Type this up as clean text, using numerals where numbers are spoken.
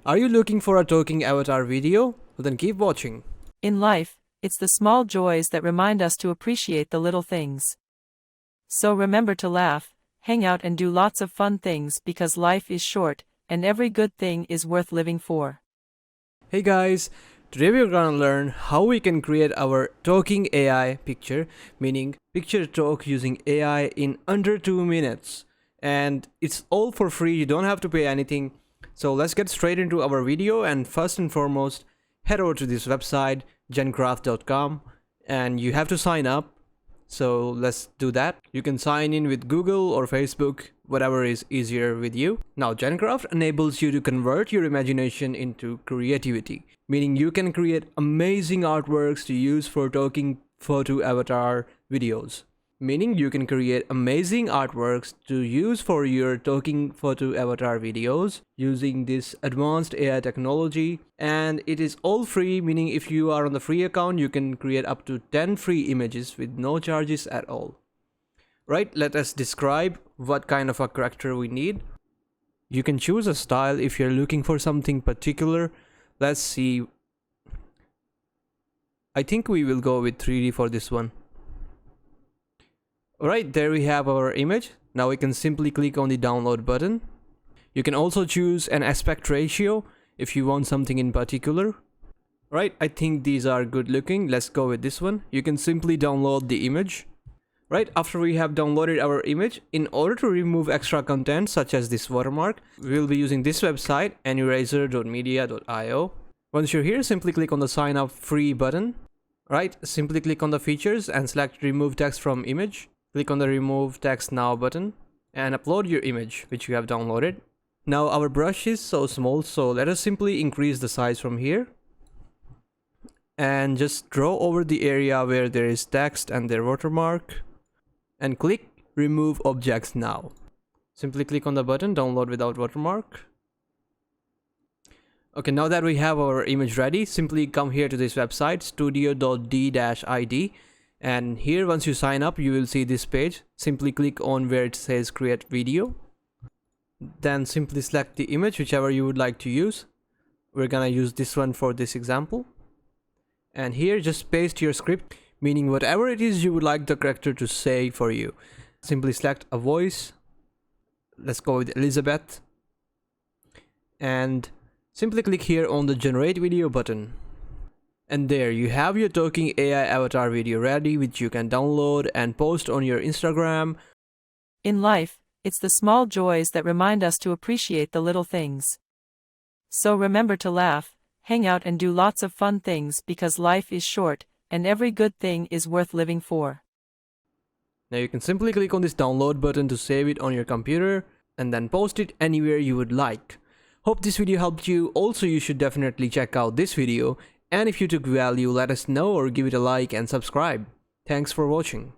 Are you looking for a talking avatar video? Well, then keep watching. In life, it's the small joys that remind us to appreciate the little things. So remember to laugh, hang out and do lots of fun things because life is short, and every good thing is worth living for. Hey guys, today we're gonna learn how we can create our talking AI picture, meaning picture talk using AI in under 2 minutes. And it's all for free, you don't have to pay anything. So let's get straight into our video, and first and foremost, head over to this website, gencraft.com, and you have to sign up. So let's do that. You can sign in with Google or Facebook, whatever is easier with you. Now, GenCraft enables you to convert your imagination into creativity, meaning you can create amazing artworks to use for talking photo avatar videos. Meaning you can create amazing artworks to use for your talking photo avatar videos using this advanced AI technology, and it is all free, meaning if you are on the free account you can create up to 10 free images with no charges at all. Right, let us describe what kind of a character we need. You can choose a style if you're looking for something particular. Let's see. I think we will go with 3D for this one. Alright, there we have our image. Now we can simply click on the download button. You can also choose an aspect ratio if you want something in particular. Right, I think these are good looking. Let's go with this one. You can simply download the image. Right, after we have downloaded our image, in order to remove extra content such as this watermark, we will be using this website, anuraser.media.io. Once you're here, simply click on the sign up free button. Right, simply click on the features and select remove text from image. Click on the remove text now button and upload your image which you have downloaded. Now our brush is so small, so let us simply increase the size from here and just draw over the area where there is text and their watermark and click remove objects now. Simply click on the button download without watermark. Okay, now that we have our image ready, simply come here to this website studio.d-id. And here, once you sign up, you will see this page. Simply click on where it says create video. Then simply select the image, whichever you would like to use. We're gonna use this one for this example. And here, just paste your script, meaning whatever it is you would like the character to say for you. Simply select a voice. Let's go with Elizabeth. And simply click here on the generate video button. And there you have your talking AI avatar video ready, which you can download and post on your Instagram. In life, it's the small joys that remind us to appreciate the little things. So remember to laugh, hang out and do lots of fun things because life is short, and every good thing is worth living for. Now you can simply click on this download button to save it on your computer and then post it anywhere you would like. Hope this video helped you. Also, you should definitely check out this video. And if you took value, let us know or give it a like and subscribe. Thanks for watching.